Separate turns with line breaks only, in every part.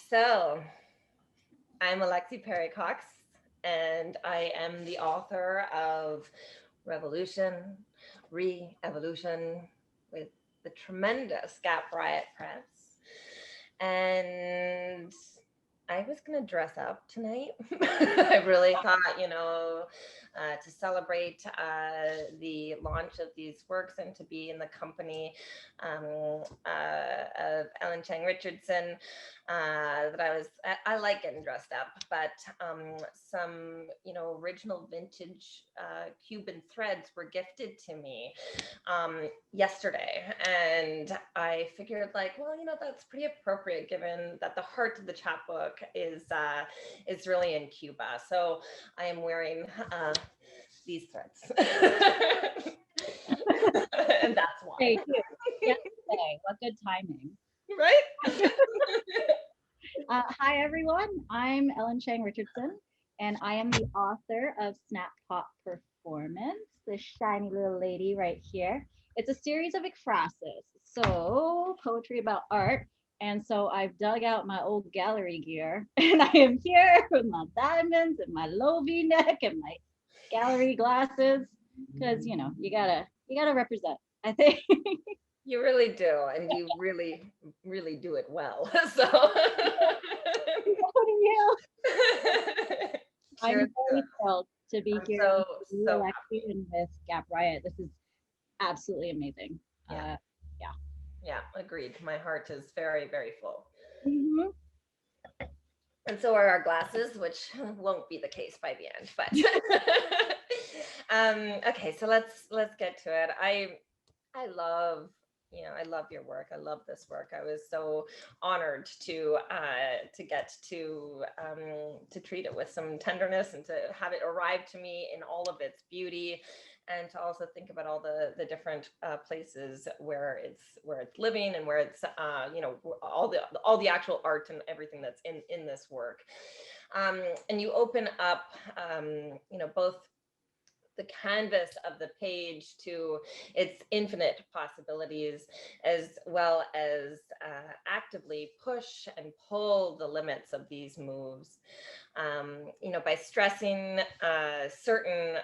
So I'm Alexei Perry Cox, and I am the author of Revolution, Re-Evolution with the tremendous Gap Riot Press. And I was going to dress up tonight. I really thought, to celebrate the launch of these works and to be in the company of Ellen Chang-Richardson, that I like getting dressed up, but some, original vintage Cuban threads were gifted to me yesterday, and I figured, like, well, that's pretty appropriate given that the heart of the chapbook is really in Cuba. So I am wearing these threads, and that's why.
Thank you. Yesterday, what good timing.
Right?
Hi, everyone. I'm Ellen Chang-Richardson, and I am the author of Snap Pop Performance, this shiny little lady right here. It's a series of ekphrasis, so poetry about art. And so I've dug out my old gallery gear, and I am here with my diamonds and my low V-neck and my gallery glasses, because you gotta represent. I think.
You really do, and you really, really do it well. So,
What are you?
cheers.
I'm very thrilled to be
I'm
here
so
with you,
so
Alexi, and with Gap Riot. This is absolutely amazing.
yeah,
Yeah.
yeah, agreed. My heart is very, very full.
Mhm.
And so are our glasses, which won't be the case by the end. But okay, so let's get to it. I love, I love your work. I love this work. I was so honored to get to treat it with some tenderness and to have it arrive to me in all of its beauty, and to also think about all the different places where it's living, and where it's all the actual art and everything that's in this work. And you open up, both the canvas of the page to its infinite possibilities, as well as actively push and pull the limits of these moves. By stressing certain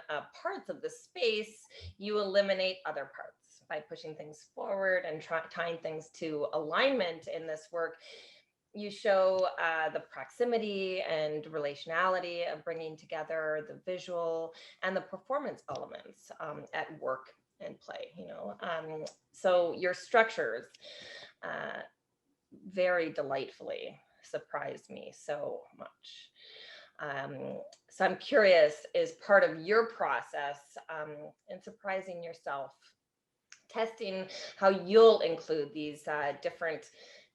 parts of the space, you eliminate other parts. By pushing things forward and tying things to alignment in this work, you show the proximity and relationality of bringing together the visual and the performance elements at work and play. So your structures uh, very delightfully surprised me so much. So I'm curious, is part of your process in surprising yourself, testing how you'll include these different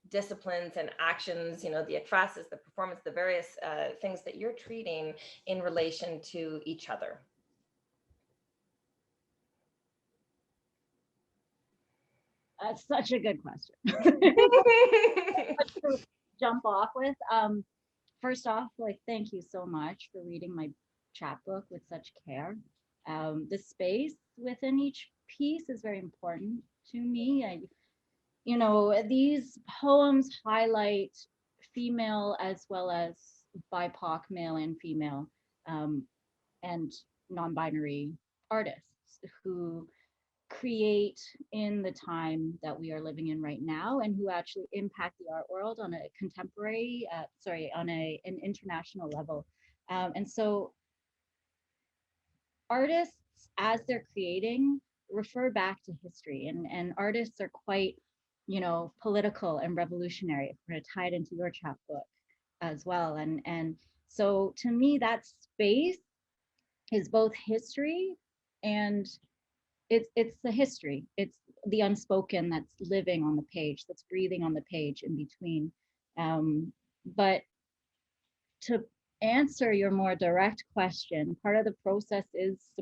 disciplines and actions, the ekphrasis, the performance, the various things that you're treating in relation to each other?
That's such a good question to jump off with. First off, like, thank you so much for reading my chapbook with such care. The space within each piece is very important to me. These poems highlight female as well as BIPOC, male and female, um, and non-binary artists who create in the time that we are living in right now, and who actually impact the art world on a on an international level. And so artists, as they're creating, refer back to history, and artists are quite, political and revolutionary. If we're going to tie it into your chapbook as well. And so to me, that space is both history, and it's the history. It's the unspoken that's living on the page, that's breathing on the page in between. But to answer your more direct question, part of the process is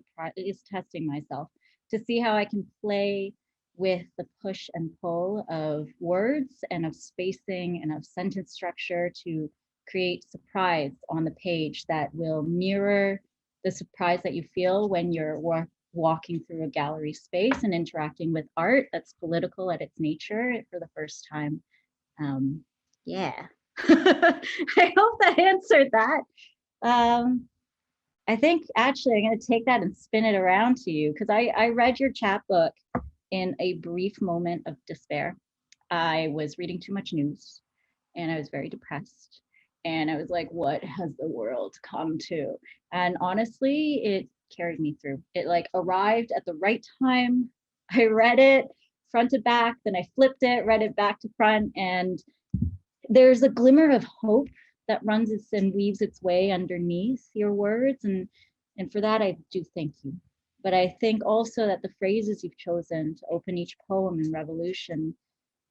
testing myself to see how I can play with the push and pull of words and of spacing and of sentence structure to create surprise on the page that will mirror the surprise that you feel when you're walking through a gallery space and interacting with art that's political at its nature for the first time. Um, yeah. I hope that answered that. I think actually I'm going to take that and spin it around to you, because I read your chapbook in a brief moment of despair. I was reading too much news and I was very depressed. And I was like, what has the world come to? And honestly, it carried me through. It like arrived at the right time. I read it front to back, then I flipped it, read it back to front, and there's a glimmer of hope that runs its and weaves its way underneath your words. And for that, I do thank you. But I think also that the phrases you've chosen to open each poem in Revolution,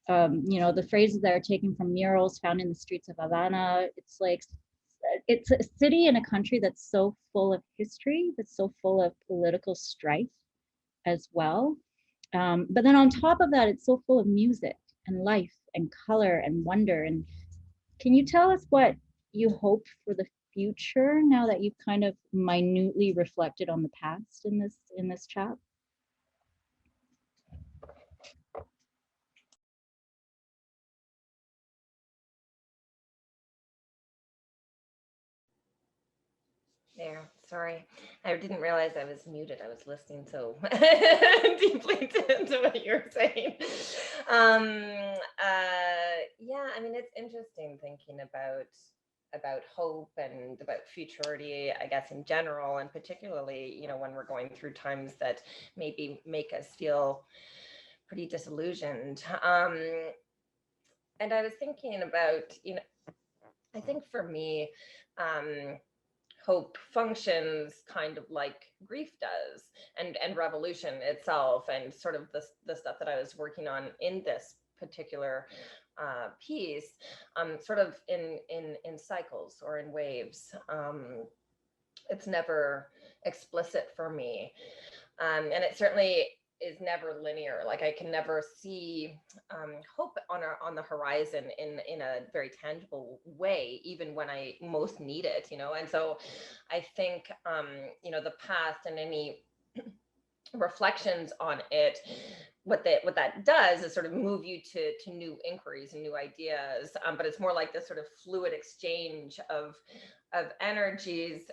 the phrases that are taken from murals found in the streets of Havana, it's like, it's a city and a country that's so full of history, that's so full of political strife as well. But then on top of that, it's so full of music and life and color and wonder. And can you tell us what you hope for the future now that you've kind of minutely reflected on the past in this chat?
There, sorry. I didn't realize I was muted. I was listening so deeply to what you were saying. Yeah, I mean, it's interesting thinking about hope and about futurity, I guess, in general, and particularly, when we're going through times that maybe make us feel pretty disillusioned. And I was thinking about, I think for me, hope functions kind of like grief does, and revolution itself, and sort of the stuff that I was working on in this particular piece, sort of in cycles or in waves. It's never explicit for me, and it certainly is never linear. Like I can never see hope on the horizon in a very tangible way, even when I most need it, And so I think the past and any reflections on it, what that does is sort of move you to new inquiries and new ideas, but it's more like this sort of fluid exchange of energies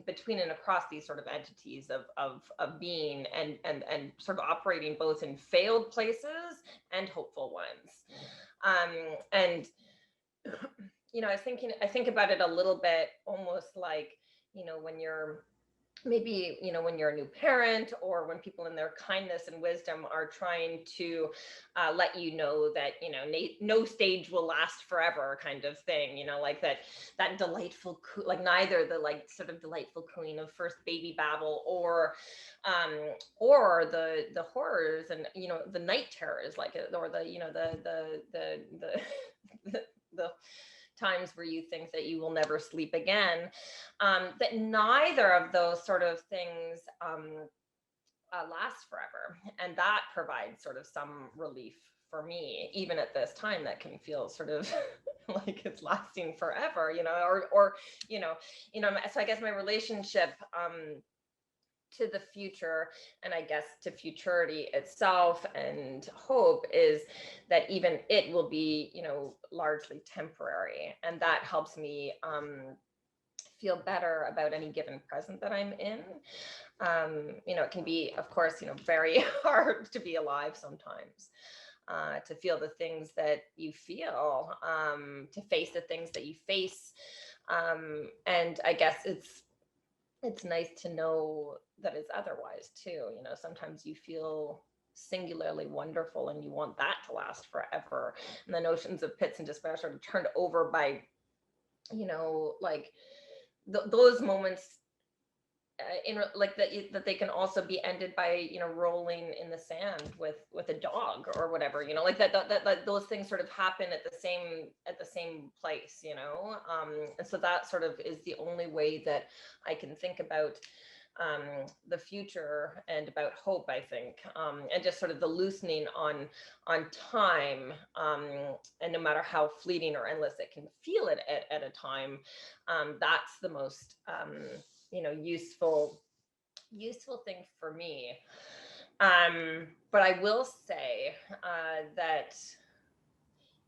between and across these sort of entities of being, and sort of operating both in failed places and hopeful ones. And I think about it a little bit almost like, when you're maybe, when you're a new parent, or when people in their kindness and wisdom are trying to let you know that, no stage will last forever, kind of thing, like that delightful, like neither the like sort of delightful cooing of first baby babble, or the horrors and, the night terrors, like, or the times where you think that you will never sleep again, that neither of those sort of things last forever. And that provides sort of some relief for me, even at this time that can feel sort of like it's lasting forever, or so I guess my relationship to the future, and I guess to futurity itself and hope, is that even it will be, largely temporary, and that helps me feel better about any given present that I'm in. It can be, of course, very hard to be alive sometimes, to feel the things that you feel, to face the things that you face, and I guess it's nice to know that it's otherwise too. Sometimes you feel singularly wonderful and you want that to last forever. And the notions of pits and despair sort of turned over by, like those moments in like that they can also be ended by, rolling in the sand with a dog or whatever, like that those things sort of happen at the same place, and so that sort of is the only way that I can think about the future and about hope, I think, and just sort of the loosening on time, and no matter how fleeting or endless it can feel at a time, that's the most useful thing for me. But I will say that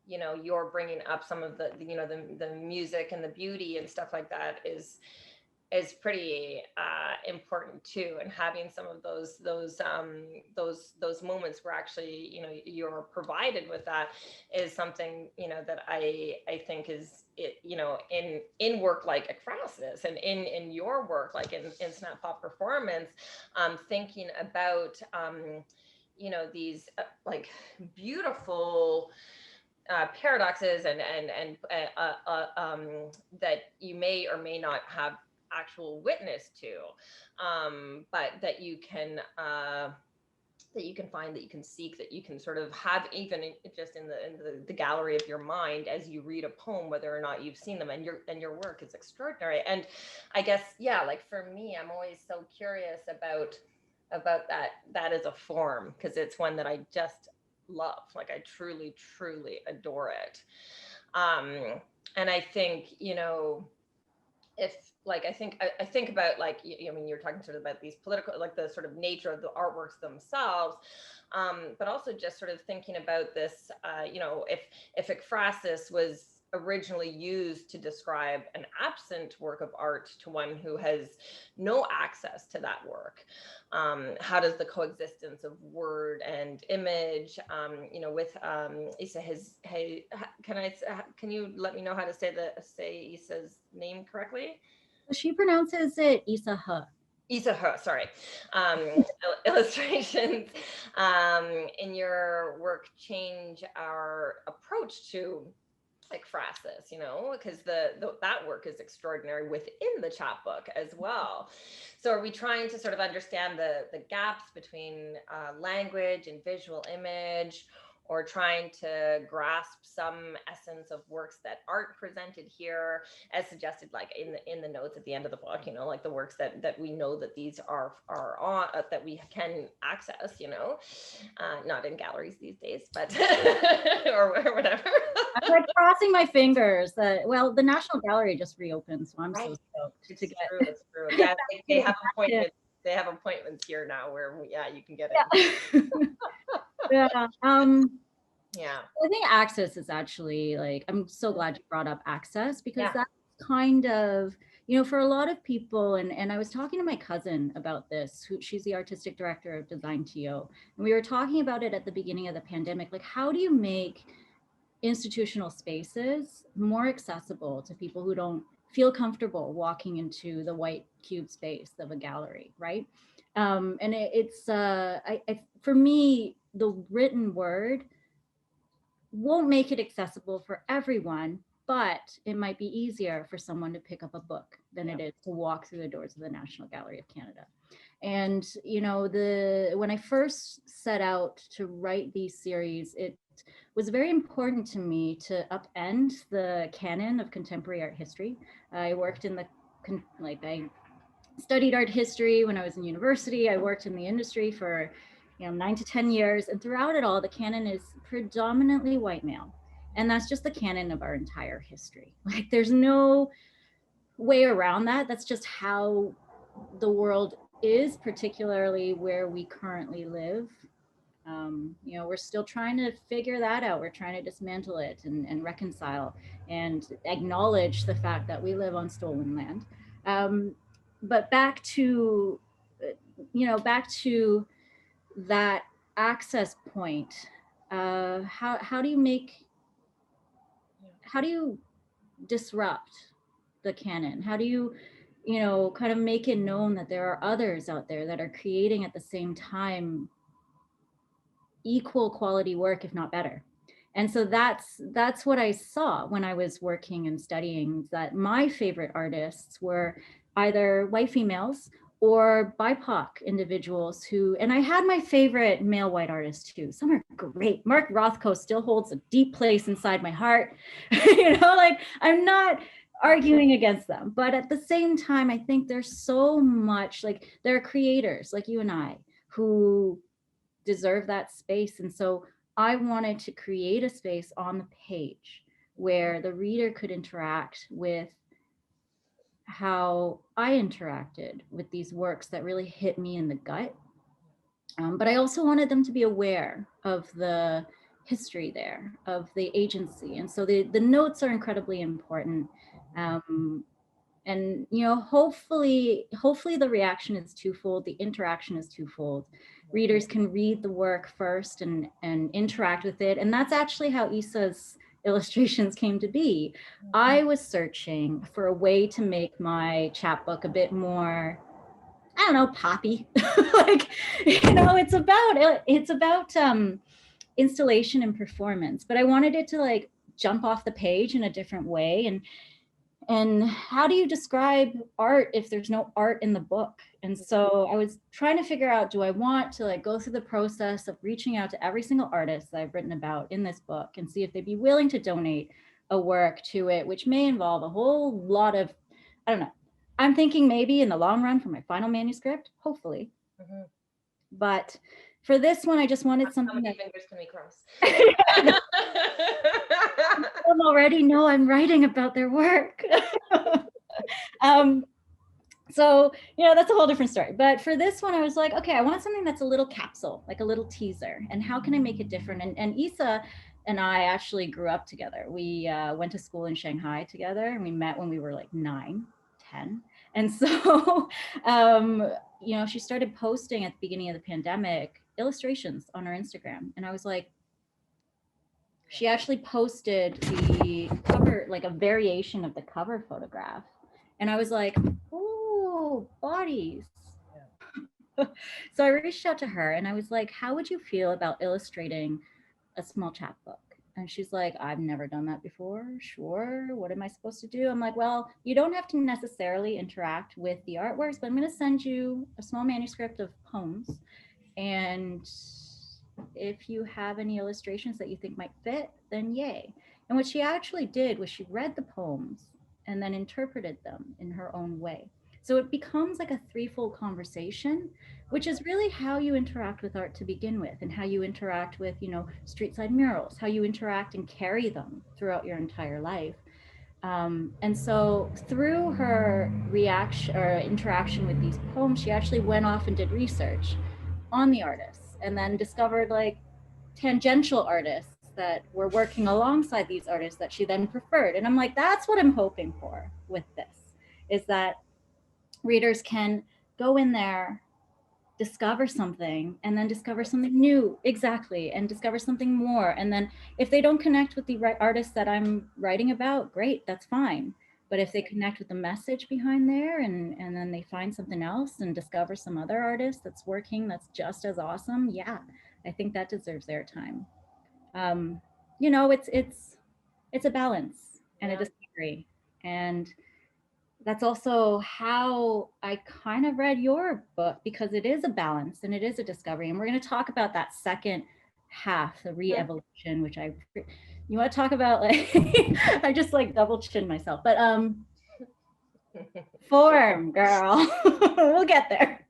you know, you're bringing up some of the, you know, the music and the beauty and stuff like that is pretty important too, and having some of those moments where actually, you know, you're provided with that is something, you know, that I think is it, you know, in work like Ekphrasis, and in your work like in Snap Pop Performance, thinking about you know, these like beautiful paradoxes and that you may or may not have actual witness to, but that you can find, that you can seek, that you can sort of have even just in the gallery of your mind as you read a poem, whether or not you've seen them, and your work is extraordinary. And I guess, yeah, like for me, I'm always so curious about that as a form, because it's one that I just love. Like I truly adore it. And I think, you know, if like I think about like, I mean, you're talking sort of about these political, like the sort of nature of the artworks themselves, but also just sort of thinking about this, you know, if Ekphrasis was originally used to describe an absent work of art to one who has no access to that work, how does the coexistence of word and image, you know, with Isa, his, hey, can you let me know how to say Isa's name correctly?
She pronounces it Isaha.
Isaha, sorry. Illustrations in your work change our approach to Ekphrasis, you know, because that work is extraordinary within the chapbook as well. So are we trying to sort of understand the gaps between language and visual image, or trying to grasp some essence of works that aren't presented here, as suggested like in the notes at the end of the book, you know, like the works that we know that these are on, that we can access, you know, not in galleries these days, but or whatever.
I'm like crossing my fingers that, well, the National Gallery just reopened, so I'm
Right.
so stoked
It's
to get.
true. It's true. Yeah, they have appointments. They have appointments here now where, yeah, you can get it.
Yeah.
Yeah.
I think access is actually like, I'm so glad you brought up access, because
Yeah.
that's kind of, you know, for a lot of people, and I was talking to my cousin about this, who she's the artistic director of Design TO, and we were talking about it at the beginning of the pandemic, like how do you make institutional spaces more accessible to people who don't feel comfortable walking into the white cube space of a gallery, right? And it's for me, the written word won't make it accessible for everyone, but it might be easier for someone to pick up a book than it is to walk through the doors of the National Gallery of Canada. And you know, when I first set out to write these series, it was very important to me to upend the canon of contemporary art history. I worked in I studied art history when I was in university. I worked in the industry for 9 to 10 years, and throughout it all, the canon is predominantly white male, and that's just the canon of our entire history. Like there's no way around that. That's just how the world is, particularly where we currently live. We're still trying to figure that out. We're trying to dismantle it and reconcile and acknowledge the fact that we live on stolen land. But back to that access point. How do you disrupt the canon? How do you kind of make it known that there are others out there that are creating at the same time equal quality work, if not better? And so that's what I saw when I was working and studying, that my favorite artists were either white females or BIPOC individuals who, and I had my favorite male white artists too. Some are great. Mark Rothko still holds a deep place inside my heart. Like I'm not arguing against them, but at the same time, I think there's so much, like there are creators like you and I who deserve that space. And so I wanted to create a space on the page where the reader could interact with how I interacted with these works that really hit me in the gut. But I also wanted them to be aware of the history there of the agency. And so the notes are incredibly important. And hopefully the reaction is twofold, the interaction is twofold. Readers can read the work first and interact with it, and that's actually how Issa's illustrations came to be. I was searching for a way to make my chapbook a bit more, I don't know, poppy. Like, it's about installation and performance, but I wanted it to like jump off the page in a different way. And how do you describe art if there's no art in the book? And so I was trying to figure out, do I want to like go through the process of reaching out to every single artist that I've written about in this book and see if they'd be willing to donate a work to it, which may involve a whole lot of, I don't know. I'm thinking maybe in the long run for my final manuscript, hopefully. But for this one, I just wanted something.
How many fingers can we cross?
Some already know I'm writing about their work. So, that's a whole different story. But for this one, I was like, okay, I want something that's a little capsule, like a little teaser. And how can I make it different? And Issa and I actually grew up together. We went to school in Shanghai together, and we met when we were like 9, 10. And so, she started posting at the beginning of the pandemic illustrations on her Instagram. And I was like, she actually posted the cover, like a variation of the cover photograph. And I was like, oh, bodies. Yeah. So I reached out to her and I was like, how would you feel about illustrating a small chapbook? And she's like, I've never done that before. Sure. What am I supposed to do? I'm like, well, you don't have to necessarily interact with the artworks, but I'm going to send you a small manuscript of poems. And if you have any illustrations that you think might fit, then yay. And what she actually did was she read the poems and then interpreted them in her own way. So it becomes like a threefold conversation, which is really how you interact with art to begin with, and how you interact with, street side murals, how you interact and carry them throughout your entire life. And so through her reaction or interaction with these poems, she actually went off and did research on the artists and then discovered like tangential artists that were working alongside these artists that she then preferred. And I'm like, that's what I'm hoping for with this, is that readers can go in there, discover something, and then discover something new, exactly, and discover something more. And then if they don't connect with the artist that I'm writing about, great, that's fine. But if they connect with the message behind there and then they find something else and discover some other artist that's working that's just as awesome, yeah, I think that deserves their time. It's a balance and a discovery. And that's also how I kind of read your book, because it is a balance and it is a discovery. And we're going to talk about that second half, the re-evolution, which you want to talk about, like, I just like double chin myself, but form, girl, we'll get there.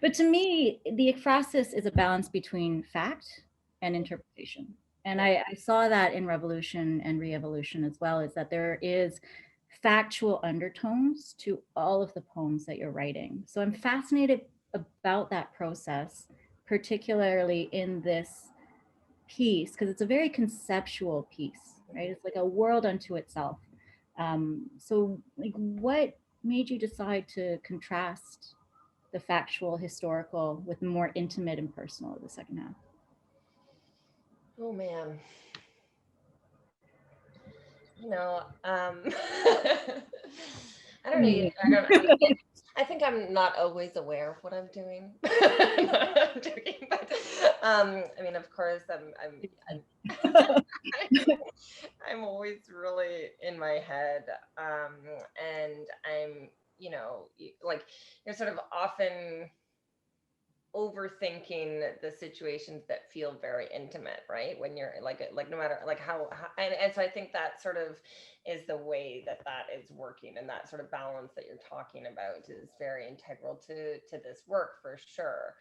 But to me, the ekphrasis is a balance between fact and interpretation. And I saw that in Revolution and Re-Evolution as well, is that there is factual undertones to all of the poems that you're writing. So I'm fascinated about that process, particularly in this piece, because it's a very conceptual piece, right? It's like a world unto itself. So like, what made you decide to contrast the factual, historical with the more intimate and personal of the second half?
Oh man. I don't know. I think I'm not always aware of what I'm doing. I'm joking, but I mean, of course, I'm always really in my head, and I'm, like, you're sort of often overthinking the situations that feel very intimate, right? When you're like no matter like how and so I think that sort of is the way that is working, and that sort of balance that you're talking about is very integral to this work for sure.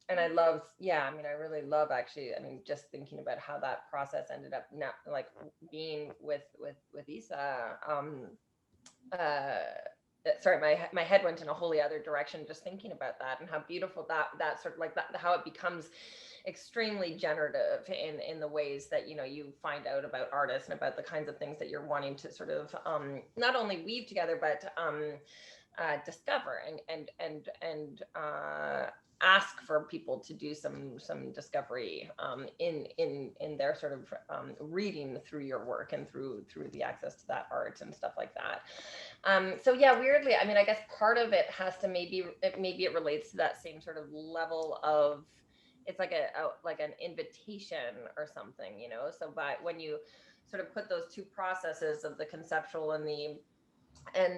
And I love, I mean, I really love, actually, I mean, just thinking about how that process ended up now, like being with Issa, sorry, my head went in a wholly other direction just thinking about that, and how beautiful that sort of like that, how it becomes extremely generative in the ways that, you know, you find out about artists and about the kinds of things that you're wanting to sort of not only weave together, but discover and ask for people to do some discovery in their sort of reading through your work and through the access to that art and stuff like that. So yeah, weirdly, I mean, I guess part of it has to maybe it relates to that same sort of level of, it's like a like an invitation or something, you know. So by when you sort of put those two processes of the conceptual and the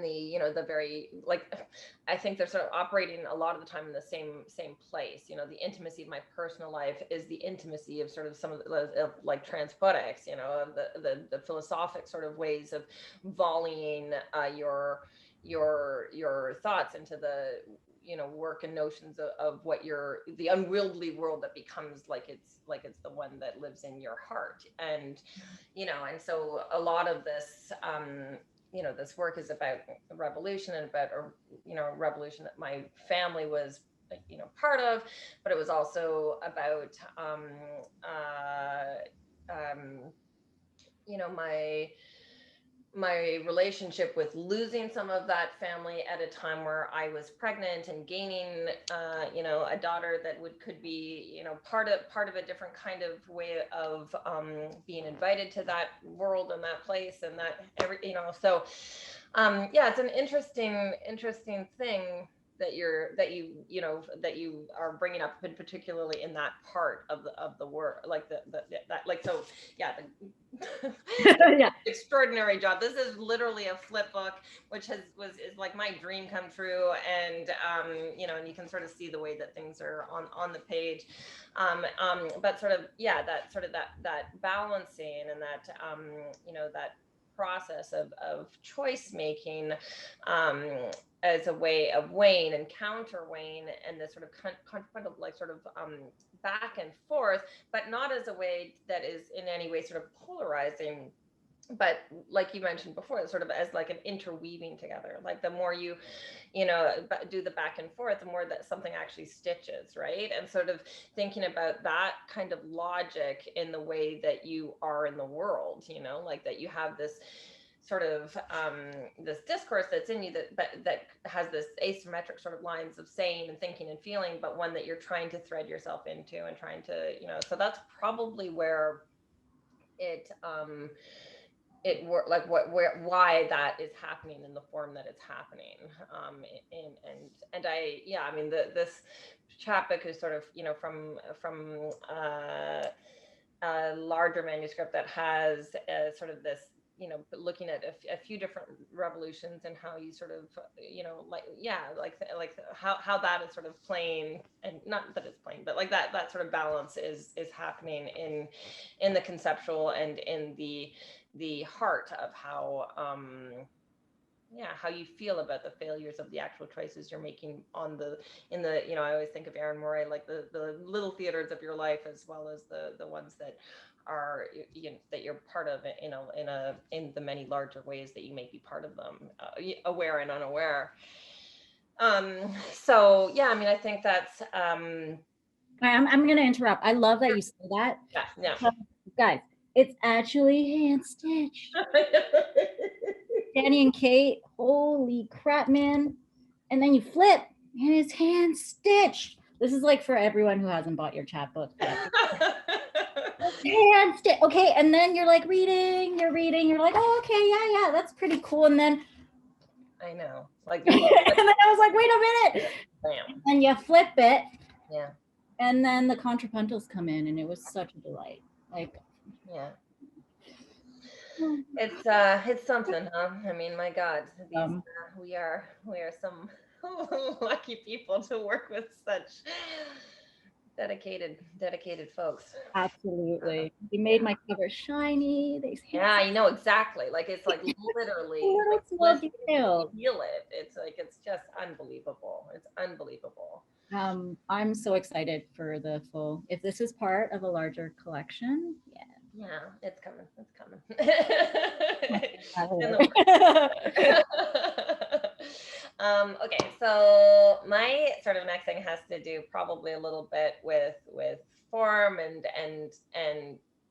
you know, the very, like, I think they're sort of operating a lot of the time in the same place. You know, the intimacy of my personal life is the intimacy of sort of some of the like transpoetics, you know, the philosophic sort of ways of volleying your thoughts into the, you know, work and notions of what you're, the unwieldy world that becomes like it's the one that lives in your heart. And you know, and so a lot of this you know, this work is about revolution and about you know, a revolution that my family was, you know, part of, but it was also about you know, my relationship with losing some of that family at a time where I was pregnant and gaining, you know, a daughter that could be, you know, part of a different kind of way of being invited to that world and that place and that you know, so yeah, it's an interesting thing that you know, that you are bringing up, and particularly in that part of the work, like that like, so yeah,
Yeah.
extraordinary job. This is literally a flip book, which is like my dream come true. And you know, and you can sort of see the way that things are on the page. But sort of, yeah, that sort of that balancing and that you know, that process of choice making as a way of weighing and counter weighing, and the sort of contrapuntal, like sort of back and forth, but not as a way that is in any way sort of polarizing, but like you mentioned before, sort of as like an interweaving together. Like the more you know, do the back and forth, the more that something actually stitches, right? And sort of thinking about that kind of logic in the way that you are in the world, you know, like that you have this sort of this discourse that's in you that has this asymmetric sort of lines of saying and thinking and feeling, but one that you're trying to thread yourself into and trying to, you know, so that's probably where it like why that is happening in the form that it's happening. And I, yeah, I mean, this chapbook is sort of, you know, from a larger manuscript that has sort of this, you know, looking at a few different revolutions and how you sort of, you know, like, yeah, like how that is sort of playing, and not that it's playing, but like that sort of balance is happening in the conceptual and in the heart of how yeah, how you feel about the failures of the actual choices you're making in the, you know, I always think of Aaron Moray, like the little theaters of your life, as well as the ones that are, you know, that you're part of, you know, in the many larger ways that you may be part of them, aware and unaware. So yeah, I mean, I think that's
I'm going to interrupt. I love that you say that.
yeah.
Guys, it's actually hand stitched. Danny and Kate, holy crap, man. And then you flip and it's hand stitched. This is like for everyone who hasn't bought your chapbook yet. Hand stitched. Okay, and then you're like you're reading, you're like, oh, okay, yeah, that's pretty cool. And then
I know, like,
and then I was like, wait a minute.
Bam.
And you flip it.
Yeah.
And then the contrapuntals come in, and it was such a delight. Like,
yeah. It's something, huh? I mean, my God, we are some lucky people to work with such dedicated folks.
Absolutely. They made my cover shiny.
Yeah, you know, exactly. Like, it's like literally like, you feel it. It's like, it's just unbelievable. It's unbelievable.
I'm so excited for the full, if this is part of a larger collection.
Yeah, it's coming. It's coming. Okay, so my sort of next thing has to do probably a little bit with form and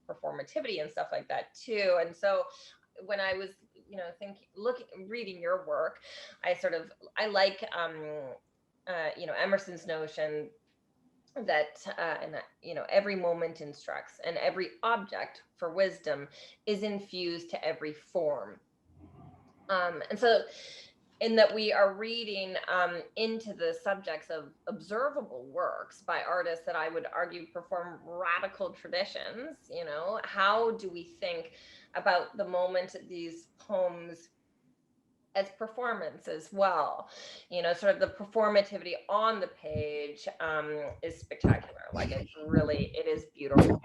performativity and stuff like that too. And so when I was, reading your work, I like Emerson's notion that every moment instructs, and every object for wisdom is infused to every form. And so in that we are reading into the subjects of observable works by artists that I would argue perform radical traditions. How do we think about the moment these poems as performance as well? Sort of the performativity on the page is spectacular. Like it is beautiful.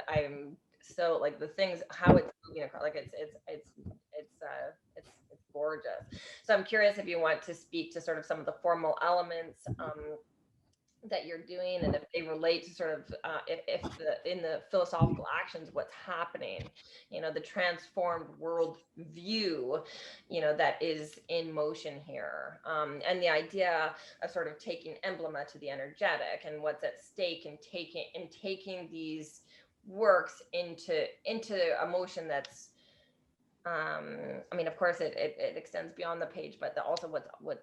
I'm so like the things, how it's moving across, like it's gorgeous. So I'm curious if you want to speak to sort of some of the formal elements that you're doing, and if they relate to sort of if in the philosophical actions what's happening, the transformed world view, that is in motion here, and the idea of sort of taking emblema to the energetic and what's at stake, and taking these works into a motion that's of course it extends beyond the page, but also what's like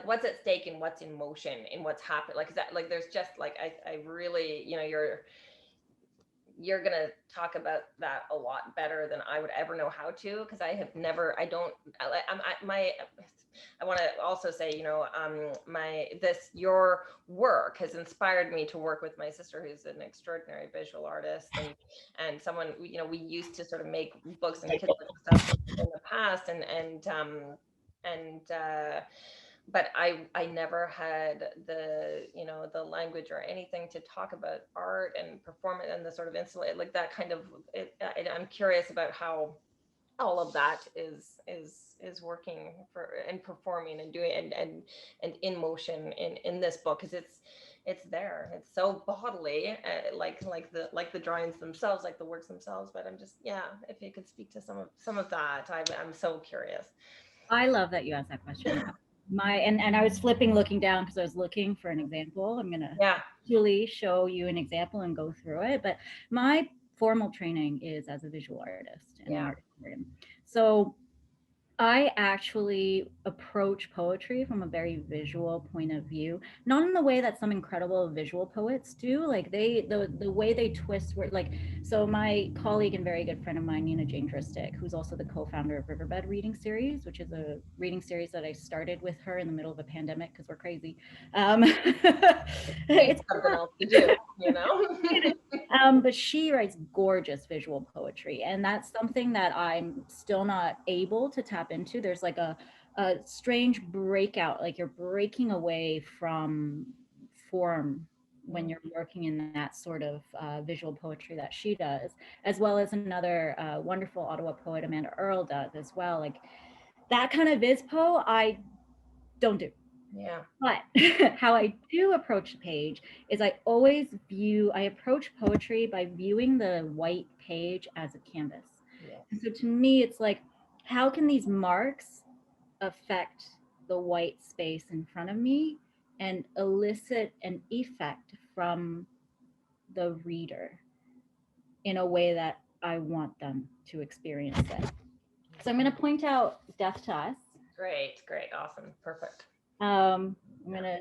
what's at stake and what's in motion and what's happening, like that, like there's just like I really, you're gonna talk about that a lot better than I would ever know how to, because I have never, I don't, I want to also say, your work has inspired me to work with my sister, who's an extraordinary visual artist, and someone, we used to sort of make books and kids and stuff in the past, but I never had the language or anything to talk about art and performance and the sort of insulate, like that kind of I'm curious about how all of that is working for and performing and doing and in motion in this book, because it's there, it's so bodily, like the drawings themselves, like the works themselves. But I'm just, yeah, if you could speak to some of that, I'm so curious.
I love that you asked that question. And I was flipping, looking down because I was looking for an example. I'm gonna
Yeah.
actually show you an example and go through it. But my formal training is as a visual artist and an
Yeah.
art historian. So I actually approach poetry from a very visual point of view, not in the way that some incredible visual poets do. Like the way they twist word, like, so my colleague and very good friend of mine, Nina Jane Dristic, who's also the co-founder of Riverbed Reading Series, which is a reading series that I started with her in the middle of a pandemic because we're crazy.
It's something else to do.
But she writes gorgeous visual poetry, and that's something that I'm still not able to tap into. There's like a strange breakout, like you're breaking away from form when you're working in that sort of visual poetry that she does, as well as another wonderful Ottawa poet, Amanda Earl, does as well. Like that kind of vispo, I don't do.
Yeah.
But how I do approach the page is I approach poetry by viewing the white page as a canvas.
Yeah.
And so to me, it's like, how can these marks affect the white space in front of me and elicit an effect from the reader in a way that I want them to experience it? So I'm going to point out Death to Us.
Great, awesome, perfect.
I'm gonna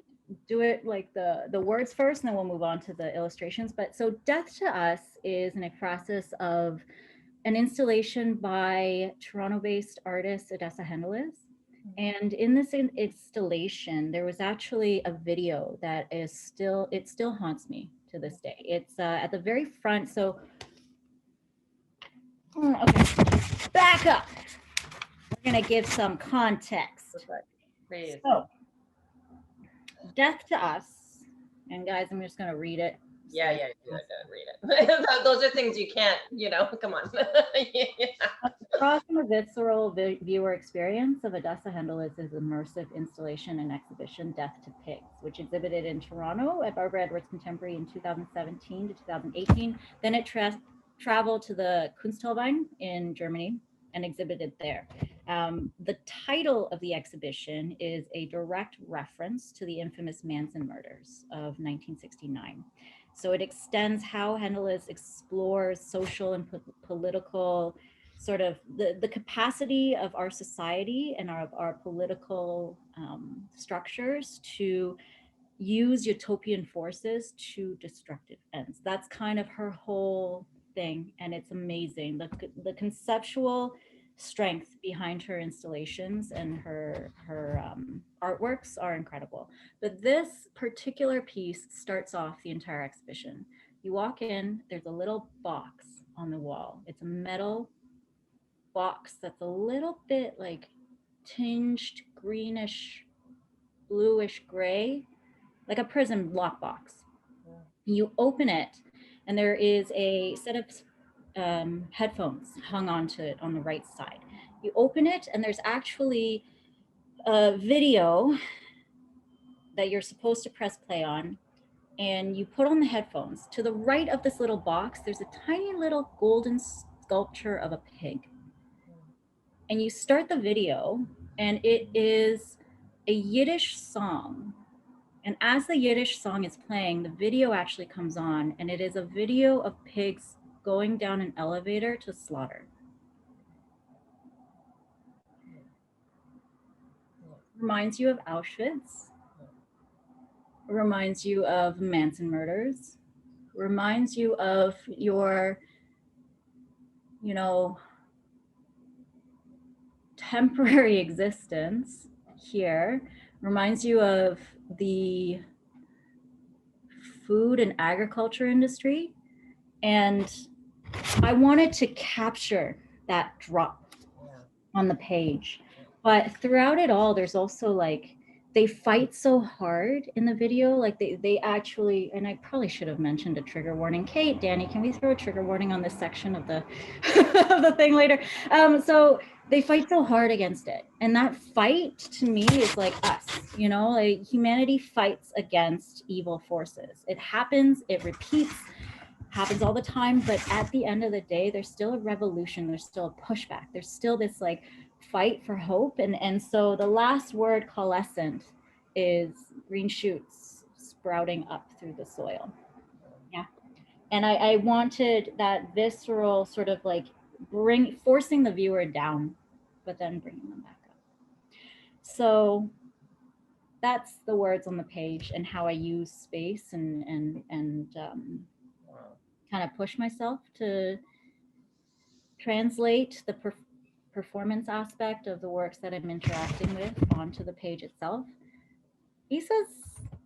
do it like the words first, and then we'll move on to the illustrations. But so Death to Us is an ekphrasis of an installation by Toronto-based artist Odessa Hendelis. And in this installation, there was actually a video that it still haunts me to this day. It's at the very front. So, okay, back up. We're gonna give some context.
Perfect.
So, Death to Us, and guys, I'm just gonna read it.
Yeah, read it. Those are things you can't, come on. Yeah.
Across from a visceral viewer experience of Odessa Hendelis' immersive installation and exhibition, Death to Pigs, which exhibited in Toronto at Barbara Edwards Contemporary in 2017 to 2018. Then it traveled to the Kunsthalbine in Germany. and exhibited there. The title of the exhibition is a direct reference to the infamous Manson murders of 1969. So it extends how Hendelis explores social and political sort of the capacity of our society and our political structures to use utopian forces to destructive ends. That's kind of her whole thing, and it's amazing. The conceptual strength behind her installations and her artworks are incredible. But this particular piece starts off the entire exhibition. You walk in, there's a little box on the wall. It's a metal box that's a little bit like tinged greenish, bluish gray, like a prism lockbox. You open it, and there is a set of headphones hung onto it on the right side. You open it, and there's actually a video that you're supposed to press play on, and you put on the headphones. To the right of this little box, there's a tiny little golden sculpture of a pig. And you start the video, and it is a Yiddish song. And as the Yiddish song is playing, the video actually comes on, and it is a video of pigs going down an elevator to slaughter. Reminds you of Auschwitz. Reminds you of Manson murders. Reminds you of your, temporary existence here. Reminds you of the food and agriculture industry. And I wanted to capture that drop on the page. But throughout it all, there's also like, they fight so hard in the video. Like they actually, and I probably should have mentioned a trigger warning. Kate, Danny, can we throw a trigger warning on this section of the, of the thing later? So they fight so hard against it. And that fight to me is like us, like humanity fights against evil forces. It happens, it repeats, happens all the time. But at the end of the day, there's still a revolution. There's still a pushback. There's still this like fight for hope. And so the last word, coalescent, is green shoots sprouting up through the soil. Yeah. And I wanted that visceral sort of like forcing the viewer down, but then bringing them back up. So that's the words on the page and how I use space and kind of push myself to translate the performance aspect of the works that I'm interacting with onto the page itself. Isa's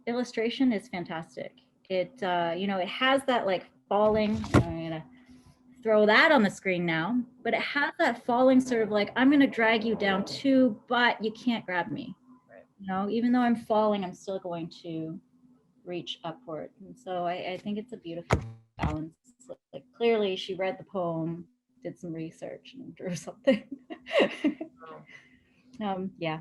illustration is fantastic. It, it has that like falling, I'm gonna throw that on the screen now, but it has that falling sort of like, I'm gonna drag you down too, but you can't grab me. Right. Even though I'm falling, I'm still going to reach upward. And so I think it's a beautiful balance. Like clearly she read the poem, did some research and drew something. Yeah.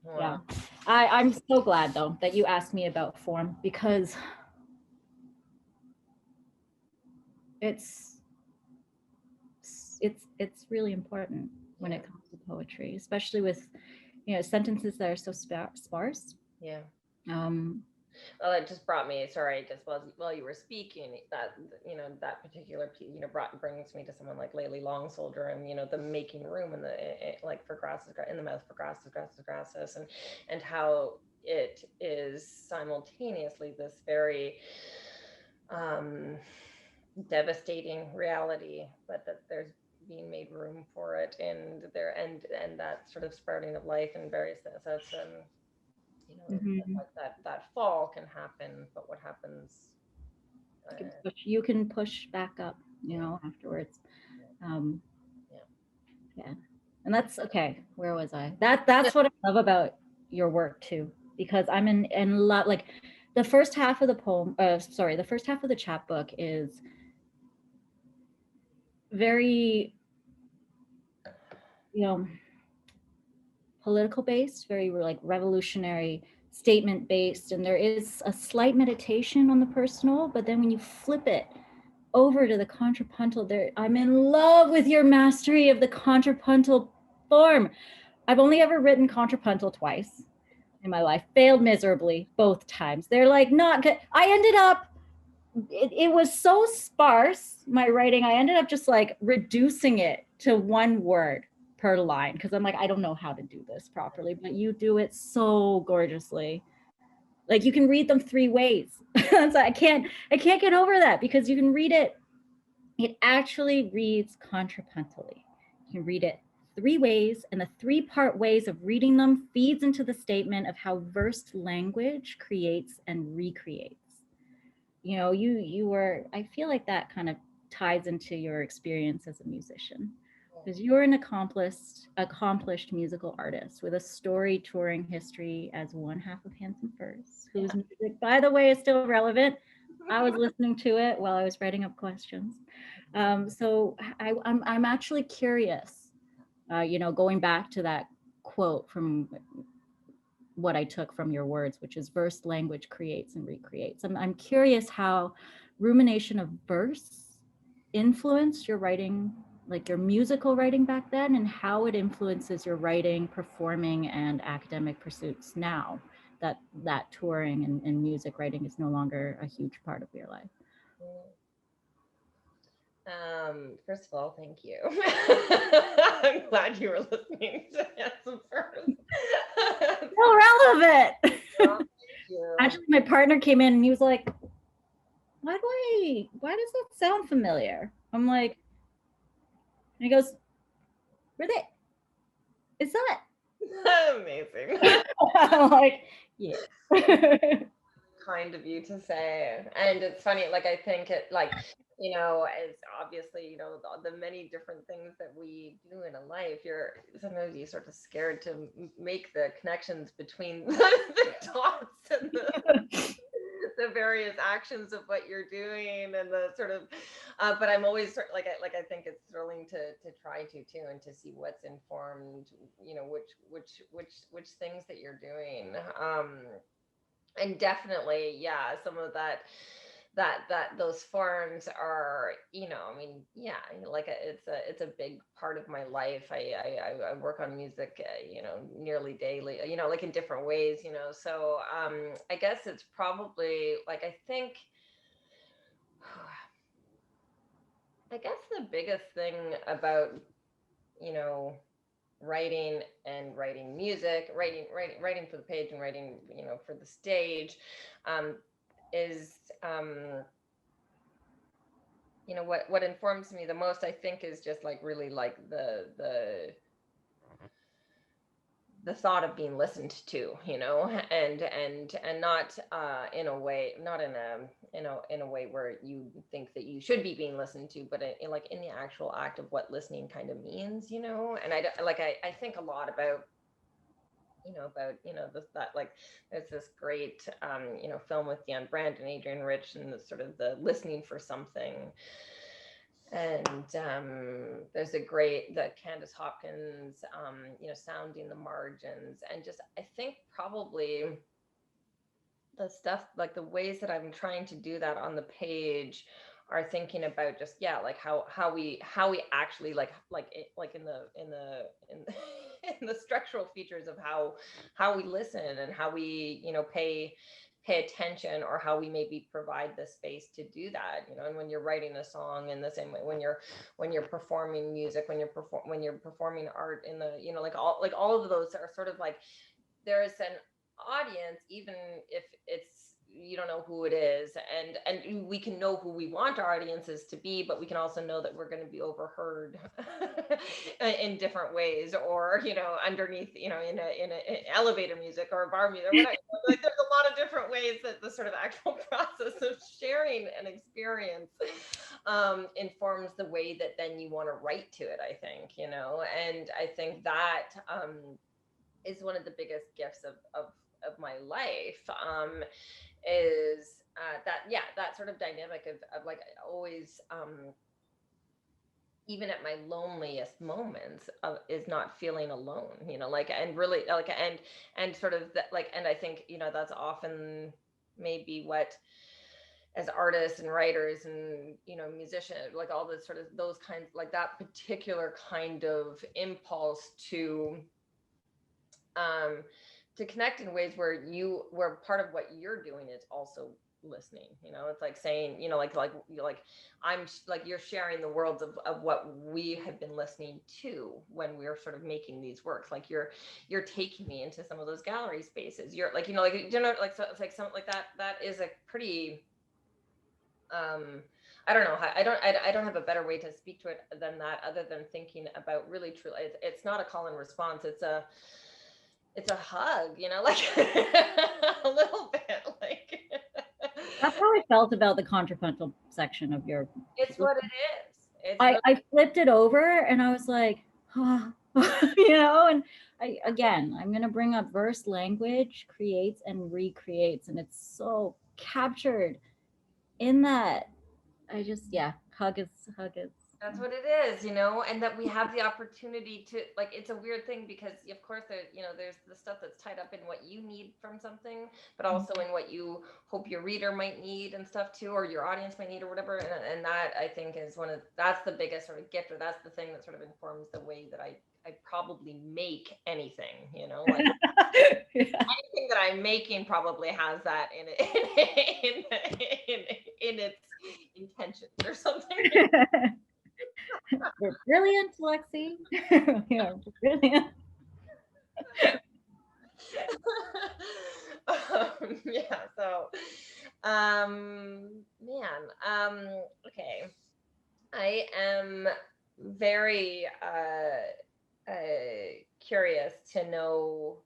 Wow. Yeah. I'm so glad though that you asked me about form, because it's really important when it comes to poetry, especially with sentences that are so sparse. Yeah. Well, it just brought me, sorry, just while you were speaking, that that particular piece, brings me to someone like Layli Long Soldier, and the making room and the like for grasses in the mouth for grasses, and how it is simultaneously this very devastating reality, but that there's being made room for it, and that sort of sprouting of life in various things. Like that fall can happen, but what happens? You can push back up, afterwards. Yeah, and that's okay. Where was I? That's what I love about your work too, because I'm in love. Like the first half of the poem, the first half of the chapbook is very, political based, very like revolutionary, statement based, and there is a slight meditation on the personal, but then when you flip it over to the contrapuntal, there, I'm in love with your mastery of the contrapuntal form. I've only ever written contrapuntal twice in my life, failed miserably both times. They're like not good. I ended up, it was so sparse, my writing, I ended up just like reducing it to one word per line because I'm like, I don't know how to do this properly, but you do it so gorgeously. Like you can read them three ways. So I can't get over that because you can read it. It actually reads contrapuntally. You can read it three ways, and the three-part ways of reading them feeds into the statement of how versed language creates and recreates. You know, you were, I feel like that kind of ties into your experience as a musician because you're an accomplished musical artist with a story touring history as one half of Handsome Furs, whose music, by the way, is still relevant. I was listening to it while I was writing up questions. So I'm actually curious, you know, going back to that quote from what I took from your words, which is verse language creates and recreates. I'm curious how rumination of verse influenced your writing, like your musical writing back then, and how it influences your writing, performing, and academic pursuits now that touring and music writing is no longer a huge part of your life.
First of all, thank you. I'm glad you were listening to Handsome First.
So relevant.
Thank you.
Actually, my partner came in and he was like, why does that sound familiar? I'm like, and he goes, were they, is that
amazing?
I'm like, yeah.
Kind of you to say. And it's funny, like I think it like, you know, as obviously, you know, the many different things that we do in a life, you're sometimes you sort of scared to make the connections between the dots and the various actions of what you're doing and the sort of but I'm always like I think it's thrilling to try to too and to see what's informed, you know, which things that you're doing. And definitely, yeah, some of that those forms are, you know, I mean, yeah, like it's a big part of my life. I work on music, you know, nearly daily, you know, like in different ways, you know. So I guess it's probably like I guess the biggest thing about, you know, writing and writing music, writing for the page and writing, you know, for the stage, um, is you know what informs me the most, I think, is just like really like the thought of being listened to, you know, and not in a way, not in a way where you think that you should be being listened to, but like in the actual act of what listening kind of means, you know. And I think a lot about, you know, this, that, like, there's this great, you know, film with Deanne Brandt and Adrian Rich, and the sort of the listening for something. And there's a great, the Candace Hopkins, you know, sounding the margins, and just, I think probably the stuff, like the ways that I'm trying to do that on the page are thinking about just, yeah, like how we actually like in in the structural features of how we listen and how we, you know, pay attention, or how we maybe provide the space to do that, you know. And when you're writing a song in the same way, when you're performing music, when you're performing art in the, you know, like all of those are sort of like, there's an audience, even if it's, you don't know who it is, and we can know who we want our audiences to be, but we can also know that we're going to be overheard in different ways, or, you know, underneath, you know, in elevator music or bar music or whatever. Like there's a lot of different ways that the sort of actual process of sharing an experience informs the way that then you want to write to it, I think, you know. And I think that is one of the biggest gifts of my life, is that, yeah, that sort of dynamic of like always, even at my loneliest moments, is not feeling alone, you know, like, and really like, and sort of that, like, and I think, you know, that's often maybe what as artists and writers and, you know, musicians, like all the sort of those kinds, like that particular kind of impulse um to connect in ways where part of what you're doing is also listening. You know, it's like saying, you know, like you're like, like you're sharing the worlds of what we have been listening to when we're sort of making these works. Like you're taking me into some of those gallery spaces. You're like, you know, like, you know, like, so it's like something like that. That is a pretty, I don't know how, I don't have a better way to speak to it than that, other than thinking about really truly, it's not a call and response. It's a hug, you know, like a little bit like
That's how I felt about the contrapuntal section of your.
it's what it is. It's
I flipped it over and I was like, oh, you know, and I'm going to bring up verse language creates and recreates, and it's so captured in that. Yeah, hug is.
that's what it is, you know, and that we have the opportunity to, like, it's a weird thing because of course there, you know, there's the stuff that's tied up in what you need from something, but also in what you hope your reader might need and stuff too, or your audience might need or whatever. And that I think is that's the biggest sort of gift, or that's the thing that sort of informs the way that I probably make anything, you know, like
Yeah.
anything that I'm making probably has that in it, in its intentions or something.
You're brilliant, Lexi. You're brilliant.
Yeah, so man, okay, I am very curious to know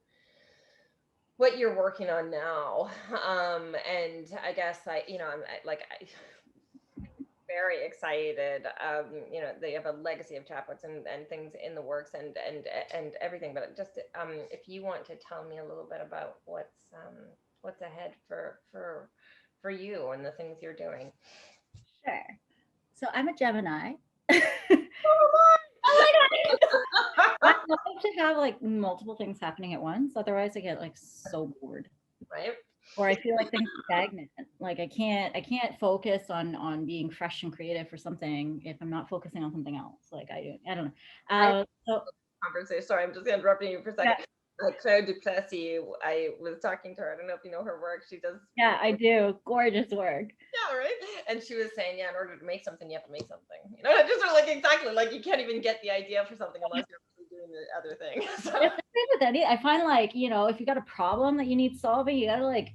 what you're working on now. And I guess very excited. You know, they have a legacy of chapbooks and things in the works and everything. But just if you want to tell me a little bit about what's ahead for you and the things you're doing.
Sure. So I'm a Gemini.
Oh my
I
god!
love to have like multiple things happening at once. Otherwise, I get like so bored,
Right?
or I feel like things are stagnant. Like I can't focus on being fresh and creative for something if I'm not focusing on something else. Like I don't know. So
Conversation. Sorry, I'm just interrupting you for a
yeah,
second. Claire Duplessis, I was talking to her. I don't know if you know her work. She does.
yeah, I do. Gorgeous work.
Yeah, right. And she was saying, yeah, in order to make something, you have to make something. You know, just sort of like exactly like you can't even get the idea for something unless you're actually doing the other thing. So
It's the same with any. I find like, you know, if you got a problem that you need solving, you gotta like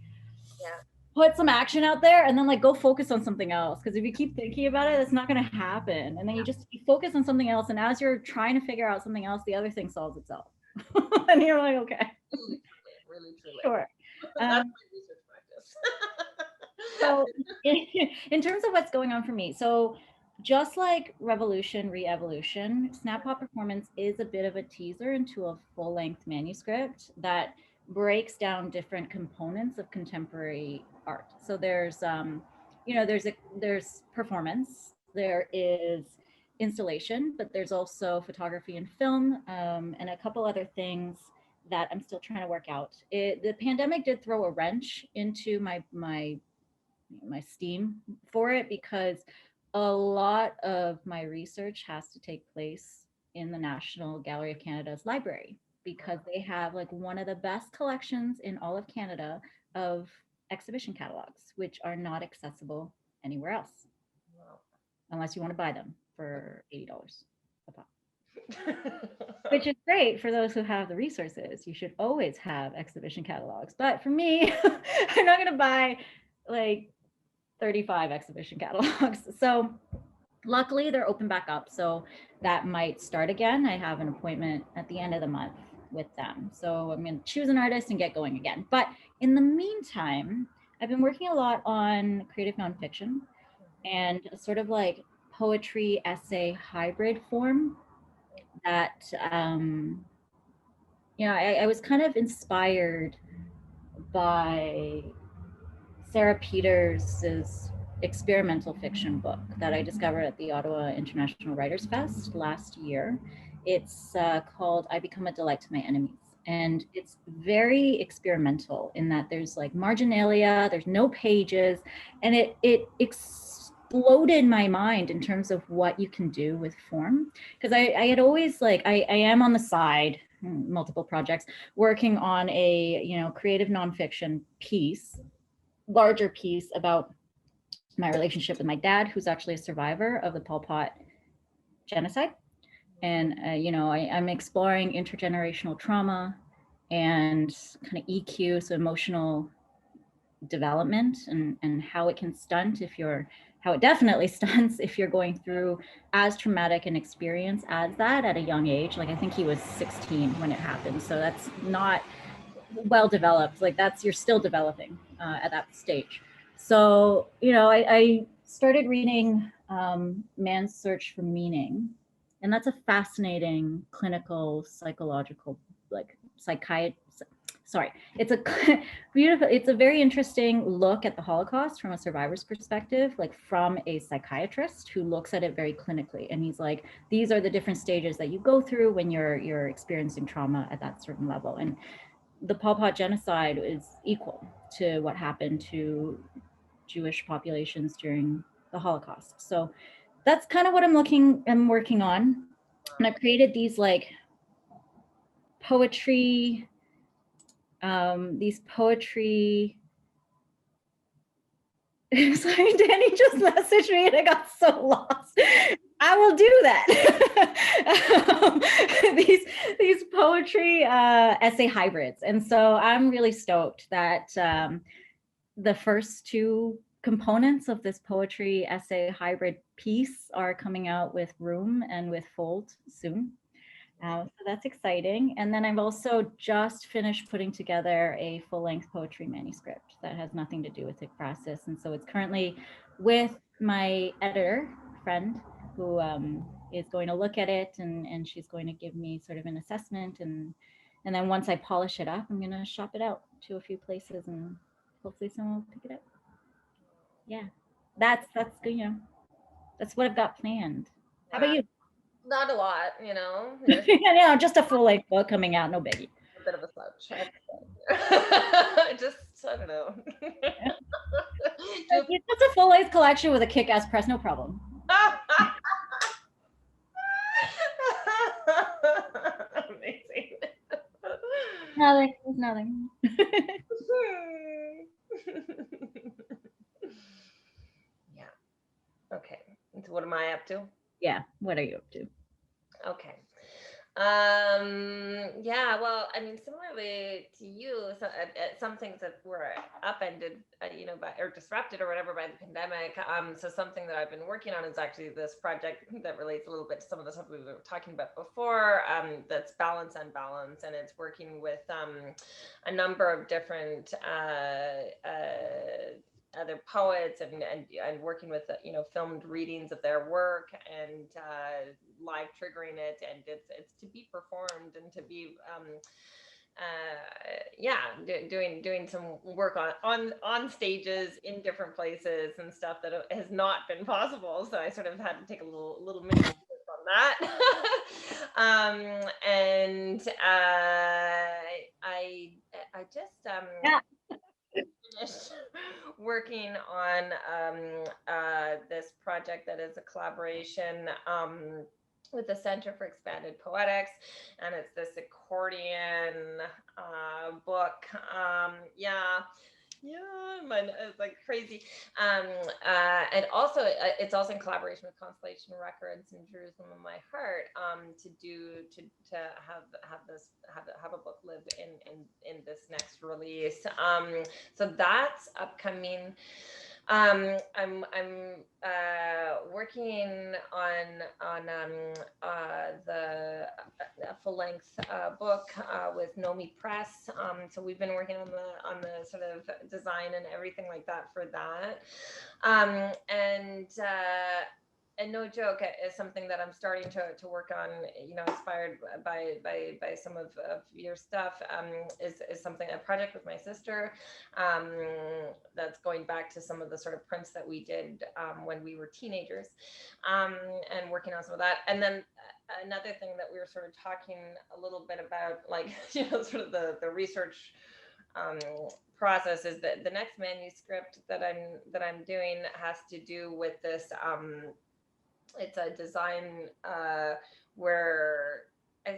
yeah,
put some action out there and then like go focus on something else. Because if you keep thinking about it, it's not gonna happen. And then you focus on something else, and as you're trying to figure out something else, the other thing solves itself. And you're like, okay,
really truly.
sure.
That's my research practice.
So in terms of what's going on for me, so just like Revolution, Re-Evolution, Snap Pop Performance is a bit of a teaser into a full-length manuscript that breaks down different components of contemporary art. So there's you know, there's performance, there is installation, but there's also photography and film, and a couple other things that I'm still trying to work out. The pandemic did throw a wrench into my steam for it, because a lot of my research has to take place in the National Gallery of Canada's library, because they have like one of the best collections in all of Canada of exhibition catalogs, which are not accessible anywhere else unless you want to buy them for $80 a pop. Which is great for those who have the resources. You should always have exhibition catalogs. But for me, I'm not going to buy like 35 exhibition catalogs. So luckily they're open back up. So that might start again. I have an appointment at the end of the month with them. So I'm going to choose an artist and get going again. But in the meantime, I've been working a lot on creative nonfiction and sort of like poetry essay hybrid form that, you know, I was kind of inspired by Sarah Peters's experimental fiction book that I discovered at the Ottawa International Writers Fest last year. It's called I Become a Delight to My Enemies. And it's very experimental in that there's like marginalia, there's no pages, and it exploded my mind in terms of what you can do with form. Because I had always like, I am on the side, multiple projects, working on a, you know, creative nonfiction piece, larger piece about my relationship with my dad, who's actually a survivor of the Pol Pot genocide. And you know, I'm exploring intergenerational trauma and kind of EQ, so emotional development, and how it can stunt if you're, how it definitely stunts if you're going through as traumatic an experience as that at a young age. Like I think he was 16 when it happened, so that's not well developed. Like that's, you're still developing at that stage. So you know, I started reading Man's Search for Meaning, and that's a fascinating clinical psychological, like psychiatry, sorry, it's a beautiful, it's a very interesting look at the Holocaust from a survivor's perspective, like from a psychiatrist who looks at it very clinically. And he's like, these are the different stages that you go through when you're experiencing trauma at that certain level. And the Pol Pot genocide is equal to what happened to Jewish populations during the Holocaust. So that's kind of what I'm working on. And I've created these like poetry, these poetry. Sorry, Danny just messaged me and I got so lost. I will do that. These poetry essay hybrids. And so I'm really stoked that the first two components of this poetry essay hybrid piece are coming out with Room and with Fold soon. So that's exciting. And then I've also just finished putting together a full-length poetry manuscript that has nothing to do with ekphrasis. And so it's currently with my editor friend, who is going to look at it, and she's going to give me sort of an assessment. And then once I polish it up, I'm going to shop it out to a few places, and hopefully someone will pick it up. Yeah, that's good, you know, that's what I've got planned. How about you?
Not a lot, you know.
You know, just a full-length book coming out, no biggie.
A bit of a slouch. Just, I don't know.
It's a full-length collection with a kick-ass press, no problem.
Amazing.
Nothing. It's nothing.
Yeah. Okay. So what am I up to?
Yeah. What are you up to?
Okay. Yeah, well, I mean, similarly to you, so, some things that were upended, you know, by, or disrupted or whatever by the pandemic. So something that I've been working on is actually this project that relates a little bit to some of the stuff we were talking about before. That's balance and balance, and it's working with a number of different other poets, and working with, you know, filmed readings of their work, and live triggering it, and it's to be performed and to be yeah, doing some work on stages in different places and stuff that has not been possible. So I sort of had to take a little mini on that. And I just
Yeah.
finished working on this project that is a collaboration with the Center for Expanded Poetics, and it's this accordion book. It's like crazy. And also, it's also in collaboration with Constellation Records and Jerusalem in My Heart, to have a book live in this next release. So that's upcoming. I'm working on the full length book with Nomi Press. So we've been working on the sort of design and everything like that for that. And no joke, is something that I'm starting to work on, you know, inspired by some of your stuff, is something, a project with my sister, that's going back to some of the sort of prints that we did when we were teenagers, and working on some of that. And then another thing that we were sort of talking a little bit about, like, you know, sort of the research um, process, is that the next manuscript that I'm doing has to do with this. It's a design where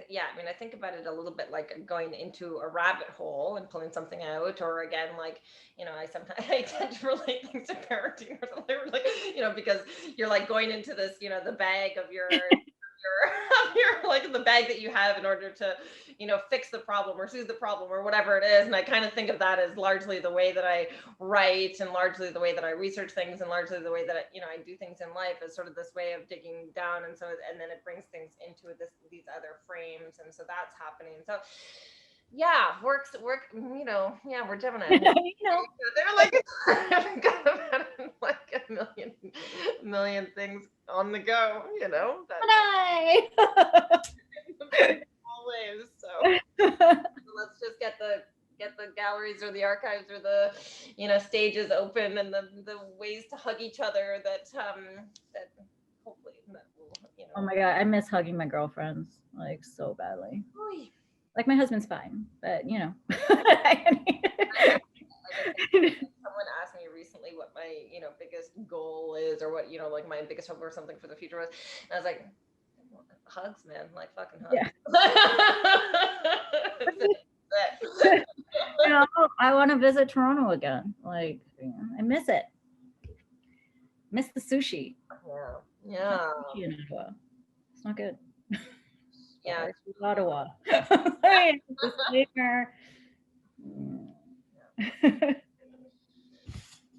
yeah, I mean, I think about it a little bit like going into a rabbit hole and pulling something out, or again, like, you know, I sometimes I tend to relate things to parenting or something, or like, you know, because you're like going into this, you know, the bag of your your like the bag that you have in order to, you know, fix the problem or soothe the problem or whatever it is. And I kind of think of that as largely the way that I write, and largely the way that I research things, and largely the way that you know, I do things in life, as sort of this way of digging down, and so, and then it brings things into these other frames, and so that's happening. So yeah, work, you know, yeah, we're Gemini.
You know,
They're like I've got about like a million things on the go, you know. Always. So let's just get the galleries or the archives or the, you know, stages open, and the ways to hug each other that that hopefully that will, you know.
Oh my God, I miss hugging my girlfriends like so badly.
Oy.
Like my husband's fine, but you know.
Someone asked me recently what my, you know, biggest goal is, or what, you know, like my biggest hope or something for the future was, and I was like, hugs, man, like fucking hugs.
Yeah.
That's
You know, I want to visit Toronto again. Like, you know, I miss it. Miss the sushi.
Yeah. Yeah.
Sushi in Ottawa. It's not good.
Yeah.
Ottawa. Sorry, disclaimer.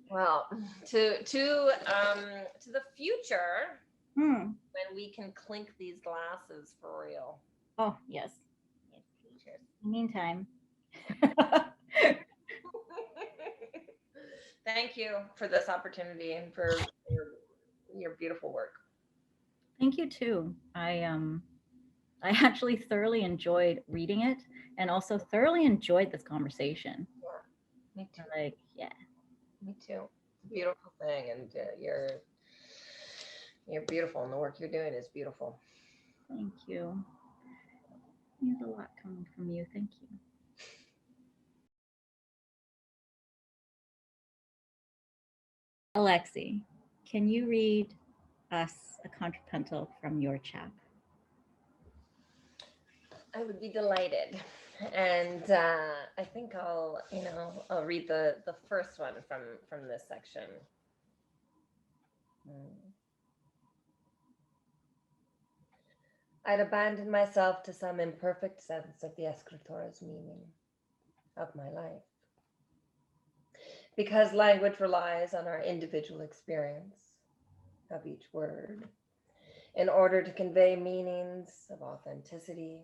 Well, to the future, when we can clink these glasses for real.
Oh yes.
Cheers.
In the meantime.
Thank you for this opportunity and for your beautiful work.
Thank you too. I actually thoroughly enjoyed reading it, and also thoroughly enjoyed this conversation.
Yeah, me too.
Like, yeah.
Me too. It's a beautiful thing, and you're beautiful, and the work you're doing is beautiful.
Thank you. There's a lot coming from you. Thank you. Alexei, can you read us a contrapuntal from your chap?
I would be delighted. And I think I'll read the first one from this section. I'd abandon myself to some imperfect sense of the escritora's meaning of my life. Because language relies on our individual experience of each word in order to convey meanings of authenticity.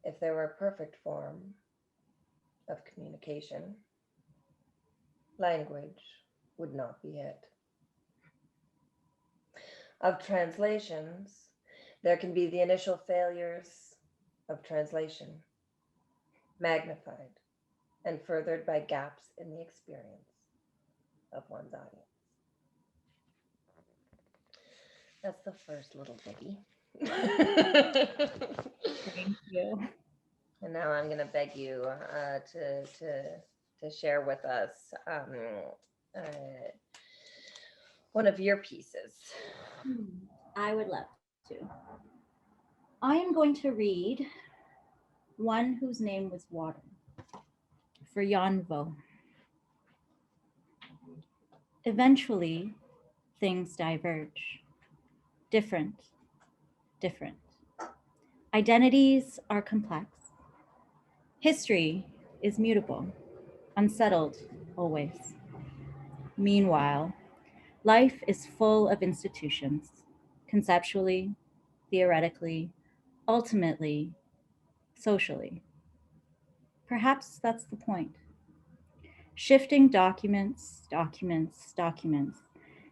If there were a perfect form of communication, language would not be it. Of translations, there can be the initial failures of translation, magnified and furthered by gaps in the experience of one's audience. That's the first little ditty.
Thank you.
And now I'm going to beg you to share with us one of your pieces.
I would love to. I am going to read One Whose Name Was Water for Jan Vo. Eventually, things diverge. Different. Identities are complex. History is mutable, unsettled always. Meanwhile, life is full of institutions, conceptually, theoretically, ultimately, socially. Perhaps that's the point. Shifting documents,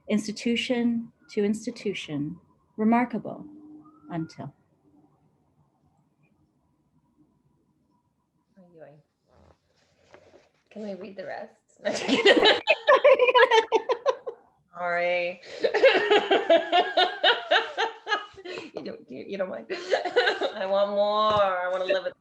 institution to institution, remarkable until.
Can we read the rest? Sorry. you don't mind. I want more. I want to live it